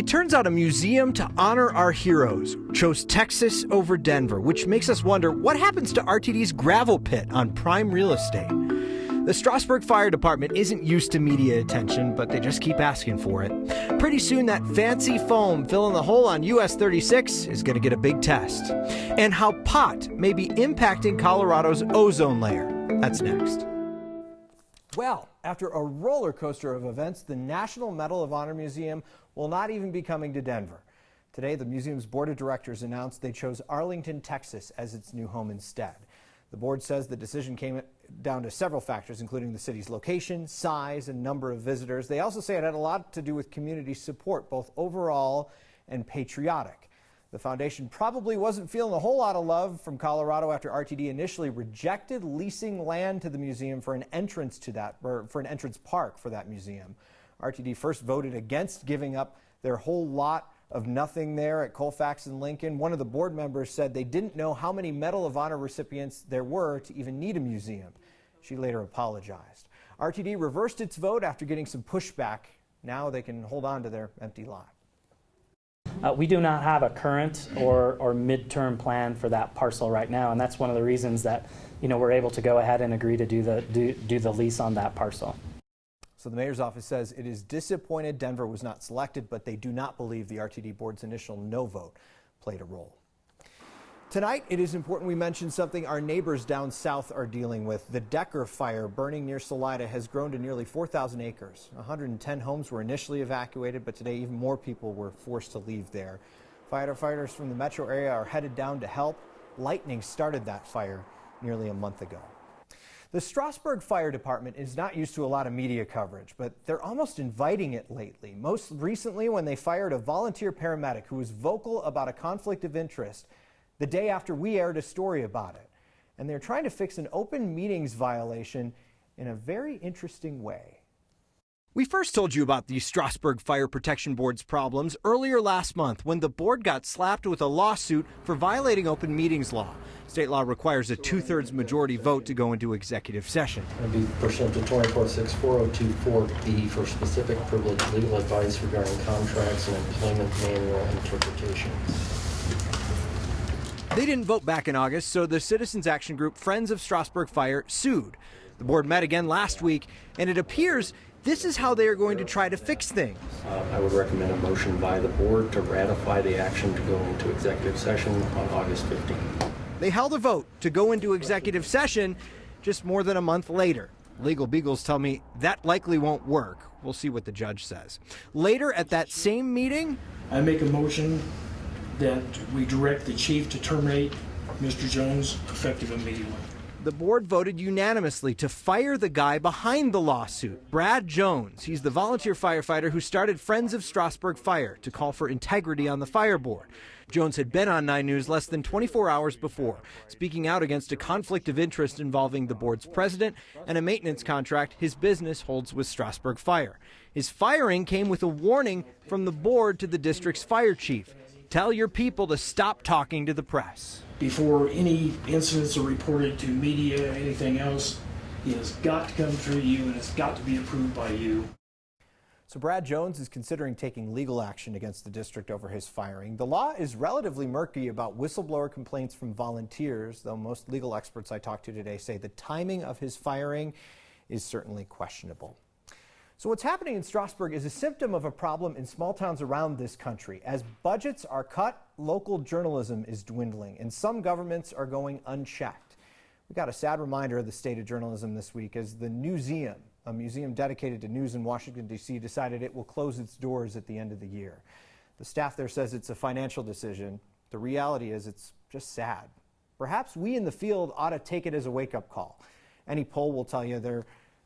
Turns out a museum to honor our heroes chose Texas over Denver, which makes us wonder what happens to RTD's gravel pit on prime real estate. The Strasburg Fire Department isn't used to media attention, but they just keep asking for it. Pretty soon that fancy foam filling the hole on US 36 is going to get a big test. And how pot may be impacting Colorado's ozone layer. That's next. Well, after a roller coaster of events, the National Medal of Honor Museum will not even be coming to Denver. Today, the museum's board of directors announced they chose Arlington, Texas as its new home instead. The board says the decision came down to several factors, including the city's location, size, and number of visitors. They also say it had a lot to do with community support, both overall and patriotic. The foundation probably wasn't feeling a whole lot of love from Colorado after RTD initially rejected leasing land to the museum for an entrance park for that museum. RTD first voted against giving up their whole lot of nothing there at Colfax and Lincoln. One of the board members said they didn't know how many Medal of Honor recipients there were to even need a museum. She later apologized. RTD reversed its vote after getting some pushback. Now they can hold on to their empty lot. We do not have a current or midterm plan for that parcel right now, and that's one of the reasons that we're able to go ahead and agree to do the lease on that parcel. So the mayor's office says it is disappointed Denver was not selected, but they do not believe the RTD board's initial no vote played a role. Tonight, it is important we mention something our neighbors down south are dealing with. The Decker fire burning near Salida has grown to nearly 4,000 acres. 110 homes were initially evacuated, but today even more people were forced to leave there. Firefighters from the metro area are headed down to help. Lightning started that fire nearly a month ago. The Strasburg Fire Department is not used to a lot of media coverage, but they're almost inviting it lately. Most recently when they fired a volunteer paramedic who was vocal about a conflict of interest the day after we aired a story about it. And they're trying to fix an open meetings violation in a very interesting way. We first told you about the Strasburg Fire Protection Board's problems earlier last month when the board got slapped with a lawsuit for violating open meetings law. State law requires a 2/3 majority vote to go into executive session. It'll be pursuant to 246402-4B for specific privileged legal advice regarding contracts and employment manual interpretations. They didn't vote back in August, so the citizens action group Friends of Strasburg Fire sued. The board met again last week, and it appears this is how they are going to try to fix things. I would recommend a motion by the board to ratify the action to go into executive session on August 15th. They held a vote to go into executive session just more than a month later. Legal beagles tell me that likely won't work. We'll see what the judge says. Later at that same meeting, I make a motion that we direct the chief to terminate Mr. Jones effective immediately. the board voted unanimously to fire the guy behind the lawsuit, Brad Jones. He's the volunteer firefighter who started Friends of Strasburg Fire to call for integrity on the fire board. Jones had been on 9 News less than 24 hours before, speaking out against a conflict of interest involving the board's president and a maintenance contract his business holds with Strasburg Fire. His firing came with a warning from the board to the district's fire chief. Tell your people to stop talking to the press. Before any incidents are reported to media, anything else, it has got to come through you and it's got to be approved by you. So Brad Jones is considering taking legal action against the district over his firing. The law is relatively murky about whistleblower complaints from volunteers, though most legal experts I talked to today say the timing of his firing is certainly questionable. So what's happening in Strasburg is a symptom of a problem in small towns around this country. As budgets are cut, local journalism is dwindling, and some governments are going unchecked. We got a sad reminder of the state of journalism this week as the Newseum, a museum dedicated to news in Washington, D.C., decided it will close its doors at the end of the year. The staff there says it's a financial decision. The reality is it's just sad. Perhaps we in the field ought to take it as a wake-up call. Any poll will tell you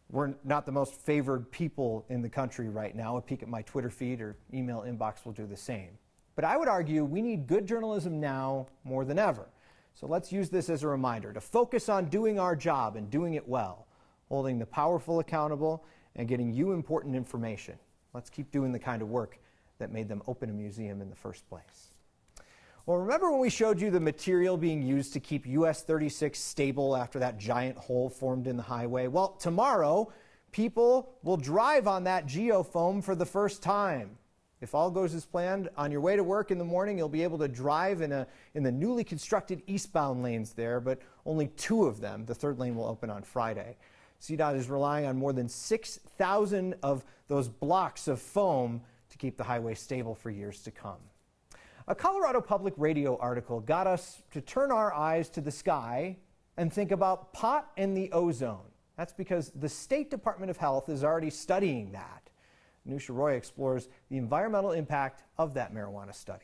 we're not the most favored people in the country right now. A peek at my Twitter feed or email inbox will do the same. But I would argue we need good journalism now more than ever. So let's use this as a reminder to focus on doing our job and doing it well, holding the powerful accountable and getting you important information. Let's keep doing the kind of work that made them open a museum in the first place. Well, remember when we showed you the material being used to keep US 36 stable after that giant hole formed in the highway? Well, tomorrow, people will drive on that geofoam for the first time. If all goes as planned, on your way to work in the morning, you'll be able to drive in the newly constructed eastbound lanes there, but only 2 of them. The 3rd lane will open on Friday. CDOT is relying on more than 6,000 of those blocks of foam to keep the highway stable for years to come. A Colorado Public Radio article got us to turn our eyes to the sky and think about pot and the ozone. That's because the State Department of Health is already studying that. Nusha Roy explores the environmental impact of that marijuana study.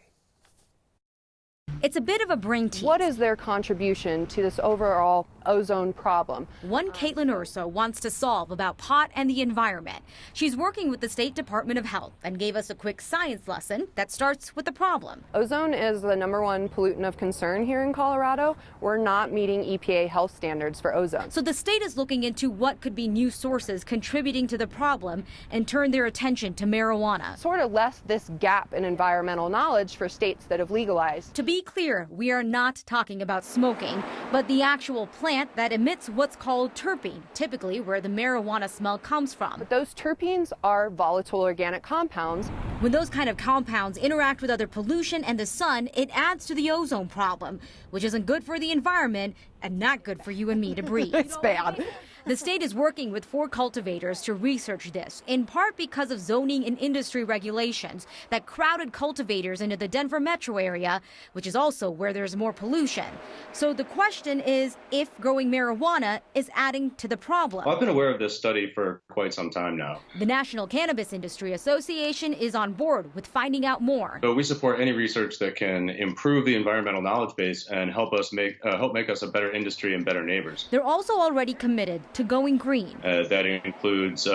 It's a bit of a brain tease. What is their contribution to this overall ozone problem? One Caitlin Urso wants to solve about pot and the environment. She's working with the State Department of Health and gave us a quick science lesson that starts with the problem. Ozone is the #1 pollutant of concern here in Colorado. We're not meeting EPA health standards for ozone. So the state is looking into what could be new sources contributing to the problem and turn their attention to marijuana. Sort of left this gap in environmental knowledge for states that have legalized. To be clear, we are not talking about smoking, but the actual plant that emits what's called terpene, typically where the marijuana smell comes from. But those terpenes are volatile organic compounds. When those kind of compounds interact with other pollution and the sun, it adds to the ozone problem, which isn't good for the environment and not good for you and me to breathe. It's bad. The state is working with 4 cultivators to research this, in part because of zoning and industry regulations that crowded cultivators into the Denver metro area, which is also where there's more pollution. So the question is if growing marijuana is adding to the problem. Well, I've been aware of this study for quite some time now. The National Cannabis Industry Association is on board with finding out more. So we support any research that can improve the environmental knowledge base and help make us a better industry and better neighbors. They're also already committed to going green. That includes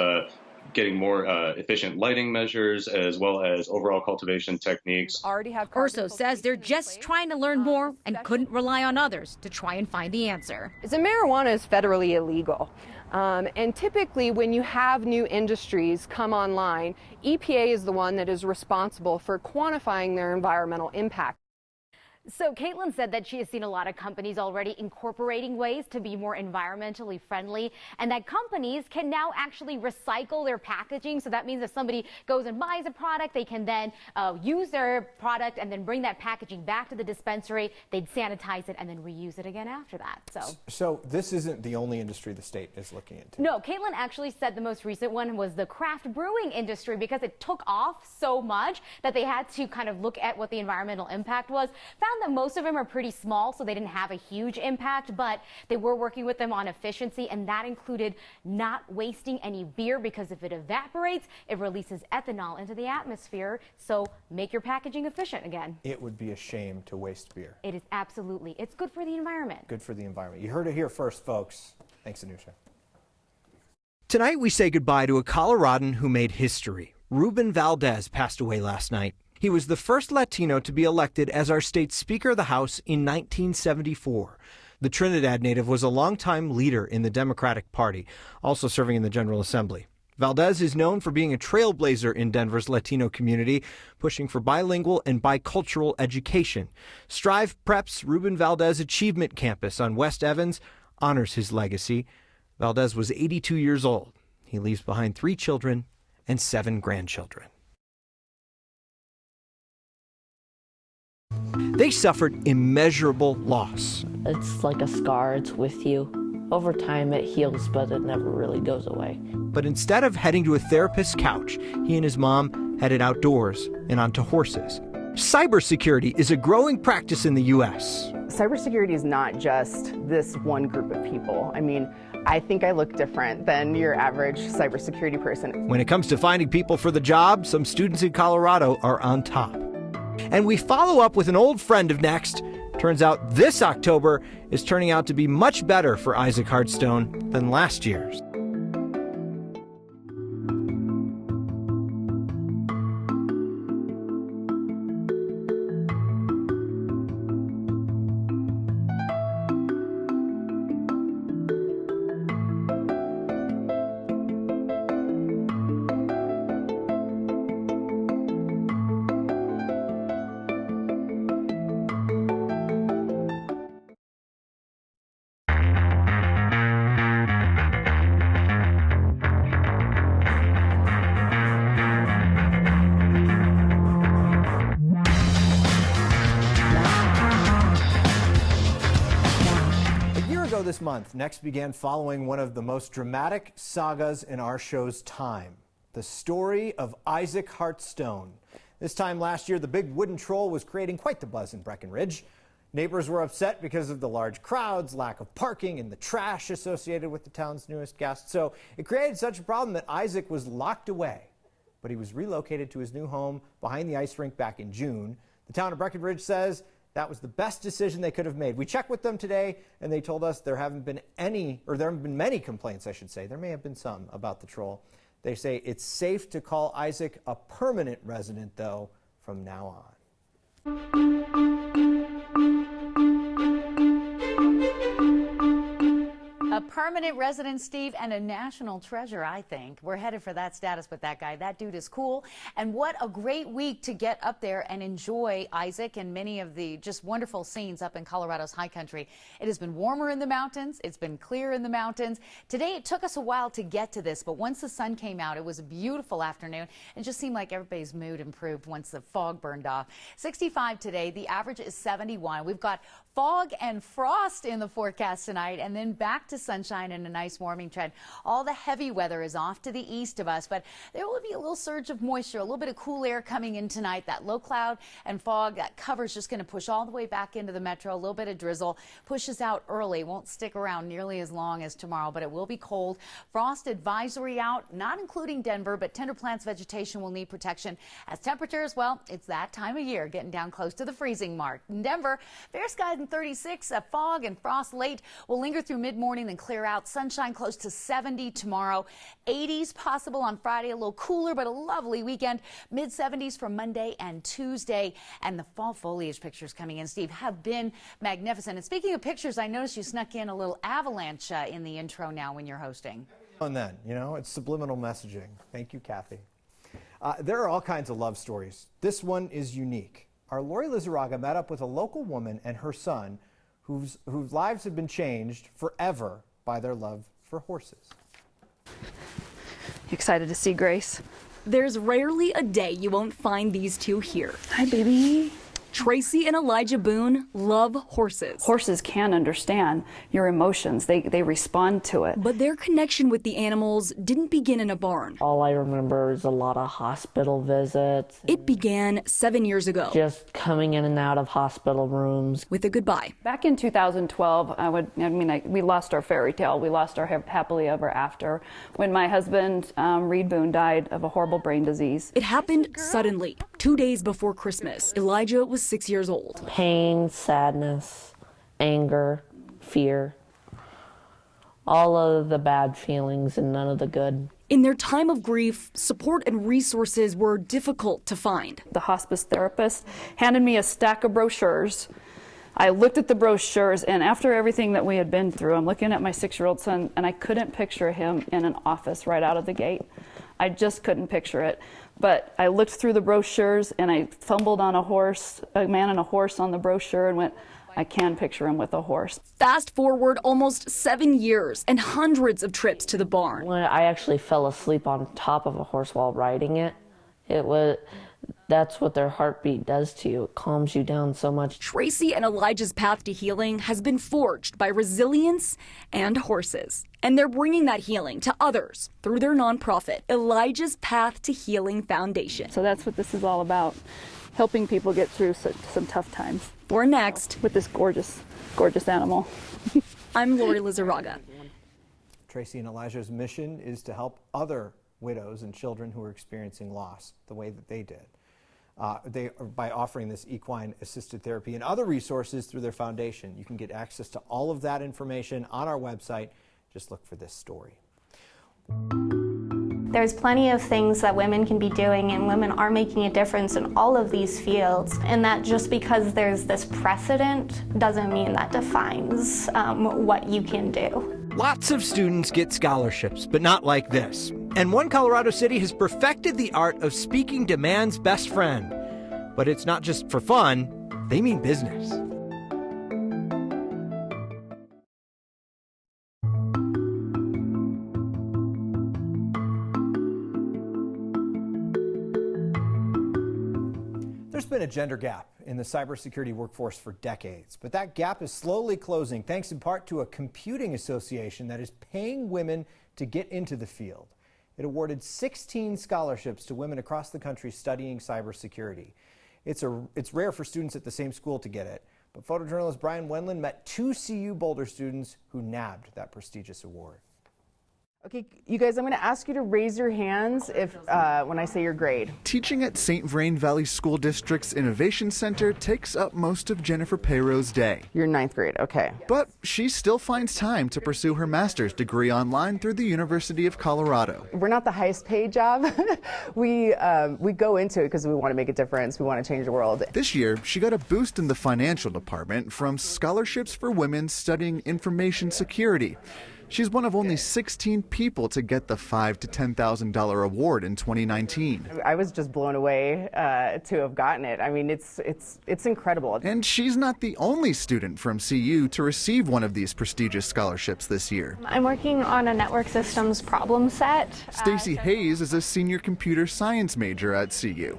getting more efficient lighting measures as well as overall cultivation techniques. Urso says they're just trying to learn more and couldn't rely on others to try and find the answer. Marijuana is federally illegal. And typically when you have new industries come online, EPA is the one that is responsible for quantifying their environmental impact. So Caitlin said that she has seen a lot of companies already incorporating ways to be more environmentally friendly, and that companies can now actually recycle their packaging. So that means if somebody goes and buys a product, they can then use their product and then bring that packaging back to the dispensary. They'd sanitize it and then reuse it again after that. So this isn't the only industry the state is looking into. No, Caitlin actually said the most recent one was the craft brewing industry, because it took off so much that they had to kind of look at what the environmental impact was. Found that most of them are pretty small, so they didn't have a huge impact, but they were working with them on efficiency, and that included not wasting any beer, because if it evaporates, it releases ethanol into the atmosphere. So make your packaging efficient again. It would be a shame to waste beer. It is absolutely. It's good for the environment. Good for the environment. You heard it here first, folks. Thanks, Anusha. Tonight we say goodbye to a Coloradan who made history. Ruben Valdez passed away last night. He was the first Latino to be elected as our state's Speaker of the House in 1974. The Trinidad native was a longtime leader in the Democratic Party, also serving in the General Assembly. Valdez is known for being a trailblazer in Denver's Latino community, pushing for bilingual and bicultural education. Strive Prep's Ruben Valdez Achievement Campus on West Evans honors his legacy. Valdez was 82 years old. He leaves behind 3 children and 7 grandchildren. They suffered immeasurable loss. It's like a scar, it's with you. Over time it heals, but it never really goes away. But instead of heading to a therapist's couch, he and his mom headed outdoors and onto horses. Cybersecurity is a growing practice in the U.S. Cybersecurity is not just this one group of people. I mean, I think I look different than your average cybersecurity person. When it comes to finding people for the job, some students in Colorado are on top. And we follow up with an old friend of Next. Turns out this October is turning out to be much better for Isaac Hardstone than last year's. this month, Next began following one of the most dramatic sagas in our show's time, the story of Isaac Hartstone. This time last year, the big wooden troll was creating quite the buzz in Breckenridge. Neighbors were upset because of the large crowds, lack of parking, and the trash associated with the town's newest guest. So it created such a problem that Isaac was locked away, but he was relocated to his new home behind the ice rink back in June. The town of Breckenridge says that was the best decision they could have made. We checked with them today, and they told us there haven't been many complaints, I should say. There may have been some about the troll. They say it's safe to call Isaac a permanent resident, though, from now on. A permanent resident, Steve, and a national treasure, I think. We're headed for that status with that guy. That dude is cool. And what a great week to get up there and enjoy Isaac and many of the just wonderful scenes up in Colorado's high country. It has been warmer in the mountains. It's been clear in the mountains. Today, it took us a while to get to this, but once the sun came out, it was a beautiful afternoon. It just seemed like everybody's mood improved once the fog burned off. 65 today. The average is 71. We've got fog and frost in the forecast tonight, and then back to sunshine and a nice warming trend. All the heavy weather is off to the east of us, but there will be a little surge of moisture, a little bit of cool air coming in tonight. That low cloud and fog, that cover is just going to push all the way back into the metro. A little bit of drizzle pushes out early, won't stick around nearly as long as tomorrow, but it will be cold. Frost advisory out, not including Denver, but tender plants vegetation will need protection as temperatures, well, it's that time of year, getting down close to the freezing mark. In Denver, fair skies in 36, fog and frost late will linger through mid-morning, then clear out. Sunshine close to 70 tomorrow. 80s possible on Friday, a little cooler, but a lovely weekend. Mid-70s for Monday and Tuesday. And the fall foliage pictures coming in, Steve, have been magnificent. And speaking of pictures, I noticed you snuck in a little avalanche in the intro now when you're hosting. And then, it's subliminal messaging. Thank you, Kathy. There are all kinds of love stories. This one is unique. Our Lori Lizarraga met up with a local woman and her son whose lives have been changed forever by their love for horses. Excited to see Grace? There's rarely a day you won't find these two here. Hi, baby. Tracy and Elijah Boone love horses. Horses can understand your emotions. They respond to it. But their connection with the animals didn't begin in a barn. All I remember is a lot of hospital visits. It began 7 years ago. Just coming in and out of hospital rooms. With a goodbye. Back in 2012, we lost our fairy tale. We lost our happily ever after when my husband, Reed Boone, died of a horrible brain disease. It happened suddenly, 2 days before Christmas. Elijah was 6 years old. Pain, sadness, anger, fear, all of the bad feelings and none of the good. In their time of grief, support and resources were difficult to find. The hospice therapist handed me a stack of brochures. I looked at the brochures, and after everything that we had been through, I'm looking at my 6-year-old son, and I couldn't picture him in an office right out of the gate. I just couldn't picture it. But I looked through the brochures, and I fumbled on a man and a horse on the brochure, and went, I can picture him with a horse. Fast forward almost 7 years and hundreds of trips to the barn. When I actually fell asleep on top of a horse while riding it, that's what their heartbeat does to you. It calms you down so much. Tracy and Elijah's path to healing has been forged by resilience and horses. And they're bringing that healing to others through their nonprofit, Elijah's Path to Healing Foundation. So that's what this is all about, helping people get through some tough times. We're next with this gorgeous, gorgeous animal. I'm Lori Lizarraga. Tracy and Elijah's mission is to help other widows and children who are experiencing loss the way that they did. By offering this equine assisted therapy and other resources through their foundation. You can get access to all of that information on our website. Just look for this story. There's plenty of things that women can be doing, and women are making a difference in all of these fields. And that just because there's this precedent doesn't mean that defines what you can do. Lots of students get scholarships, but not like this. And one Colorado city has perfected the art of speaking to man's best friend. But it's not just for fun, they mean business. There's been a gender gap in the cybersecurity workforce for decades, but that gap is slowly closing thanks in part to a computing association that is paying women to get into the field. It awarded 16 scholarships to women across the country studying cybersecurity. It's rare for students at the same school to get it, but photojournalist Brian Wendland met 2 CU Boulder students who nabbed that prestigious award. Okay, you guys, I'm going to ask you to raise your hands if when I say your grade. Teaching at St. Vrain Valley School District's Innovation Center takes up most of Jennifer Peyro's day. You're 9th grade, okay. But she still finds time to pursue her master's degree online through the University of Colorado. We're not the highest paid job. we go into it because we want to make a difference. We want to change the world. This year, she got a boost in the financial department from scholarships for women studying information security. She's one of only 16 people to get the $5,000 to $10,000 award in 2019. I was just blown away to have gotten it. I mean, it's incredible. And she's not the only student from CU to receive one of these prestigious scholarships this year. I'm working on a network systems problem set. Stacey Hayes is a senior computer science major at CU.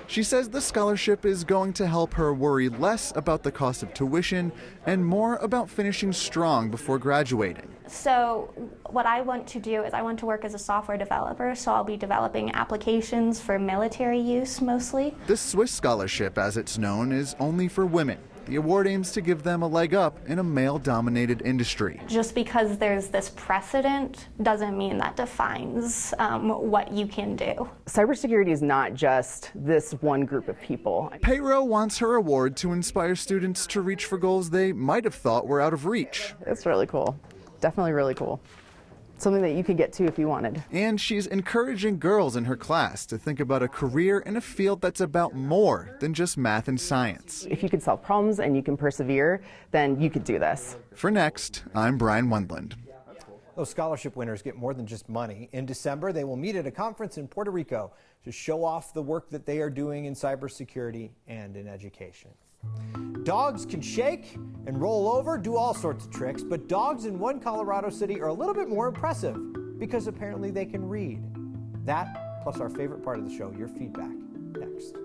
She says the scholarship is going to help her worry less about the cost of tuition and more about finishing strong before graduating. So what I want to do is I want to work as a software developer, so I'll be developing applications for military use mostly. The Swiss Scholarship, as it's known, is only for women. The award aims to give them a leg up in a male-dominated industry. Just because there's this precedent doesn't mean that defines what you can do. Cybersecurity is not just this one group of people. Peyro wants her award to inspire students to reach for goals they might have thought were out of reach. It's really cool. Definitely really cool. Something that you could get to if you wanted. And she's encouraging girls in her class to think about a career in a field that's about more than just math and science. If you can solve problems and you can persevere, then you could do this. For Next, I'm Brian Wendland. Those scholarship winners get more than just money. In December, they will meet at a conference in Puerto Rico to show off the work that they are doing in cybersecurity and in education. Dogs can shake and roll over, do all sorts of tricks, but dogs in one Colorado city are a little bit more impressive because apparently they can read. That, plus our favorite part of the show, your feedback, next.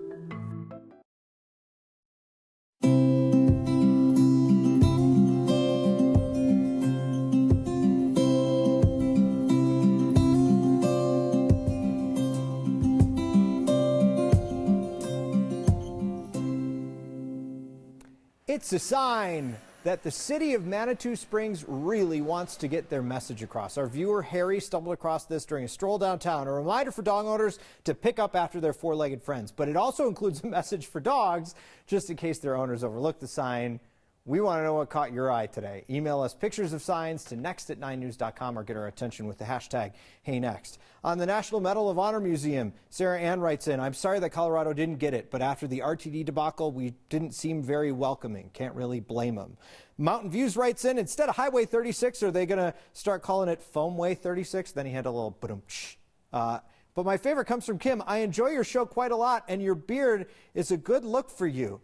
It's a sign that the city of Manitou Springs really wants to get their message across. Our viewer Harry stumbled across this during a stroll downtown, a reminder for dog owners to pick up after their four-legged friends. But it also includes a message for dogs, just in case their owners overlook the sign. We want to know what caught your eye today. Email us pictures of signs to next@9news.com or get our attention with the hashtag HeyNext. On the National Medal of Honor Museum, Sarah Ann writes in, I'm sorry that Colorado didn't get it, but after the RTD debacle, we didn't seem very welcoming. Can't really blame them. Mountain Views writes in, instead of Highway 36, are they going to start calling it Foamway 36? Then he had a little ba-dum-tsh. But my favorite comes from Kim. I enjoy your show quite a lot, and your beard is a good look for you.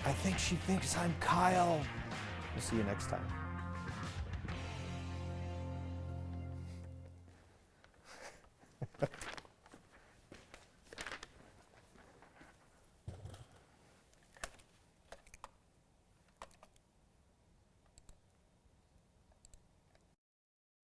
I think she thinks I'm Kyle. We'll see you next time.